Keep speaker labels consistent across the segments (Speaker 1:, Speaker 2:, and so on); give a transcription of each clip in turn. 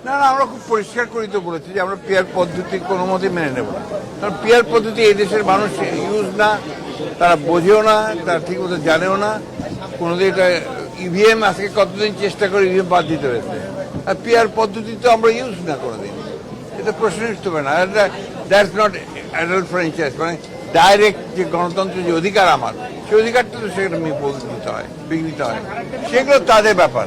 Speaker 1: না না, আমরা খুব পরিষ্কার করে তো বলেছি যে আমরা পিয়ার পদ্ধতি কোনো মতেই মেনে নেব না। কারণ পিয়ার পদ্ধতি এই দেশের মানুষ ইউজ না, তারা বোঝেও না, তারা ঠিক মতো জানেও না। কোনোদিন এটা ইভিএম আজকে কতদিন চেষ্টা করে ইভিএম বাদ দিতে হয়েছে, আর পিয়ার পদ্ধতি তো আমরা ইউজ না কোনোদিন। এটা প্রশ্নই উঠতে পারে না। দ্যাটস নট অ্যাডাল্ট ফ্র্যাঞ্চাইজ, মানে ডাইরেক্ট যে গণতন্ত্রের যে অধিকার আমার, সেই অধিকারটা তো সেখানে বিঘ্নিত হয়। সেগুলো তাদের ব্যাপার,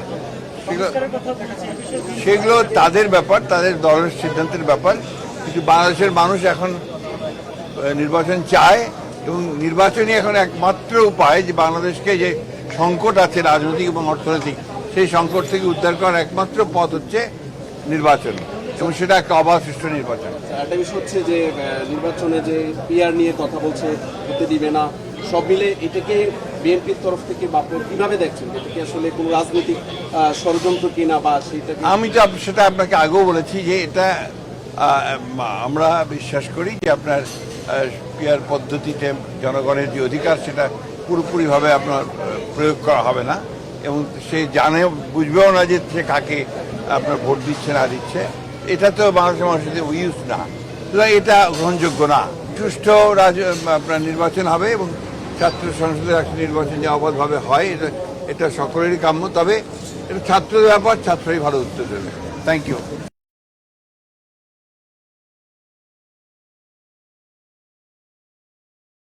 Speaker 1: সেগুলো তাদের ব্যাপার, তাদের দলের সিদ্ধান্তের ব্যাপার। কিন্তু বাংলাদেশের মানুষ এখন নির্বাচন চায়, এবং নির্বাচনই এখন একমাত্র উপায় যে বাংলাদেশকে যে সংকট আছে রাজনৈতিক এবং অর্থনৈতিক, সেই সংকট থেকে উদ্ধার করার একমাত্র পথ হচ্ছে নির্বাচন, এবং সেটা একটা অবাধ সুষ্ঠু নির্বাচন।
Speaker 2: একটা বিষয় হচ্ছে যে নির্বাচনে যে পিআর নিয়ে কথা বলছে, হতে দিবে না, সব মিলে এটাকে বিএনপির তরফ থেকে কিভাবে দেখছেন? এটা কি আসলে কোনো রাজনৈতিক ষড়যন্ত্র কিনা, বা সেটা?
Speaker 1: আমি তো সেটা আপনাকে আগেও বলেছি যে এটা আমরা বিশ্বাস করি যে আপনার পিয়ার পদ্ধতিতে জনগণের যে অধিকার সেটা পুরোপুরিভাবে আপনার প্রয়োগ করা হবে না, এবং সে জানে বুঝবেও না যে সে কাকে আপনার ভোট দিচ্ছে না দিচ্ছে। এটা তো বাংলাদেশের মানুষের ইউজ না, সুতরাং এটা গ্রহণযোগ্য না। সুষ্ঠু আপনার নির্বাচন হবে, এবং ছাত্র সংসদের একটা নির্বাচন যে অবাধভাবে হয়, এটা সকলেরই কাম্য। তবে এটা ছাত্রদের ব্যাপার, ছাত্রই ভালো উত্তর দেবে। Thank you.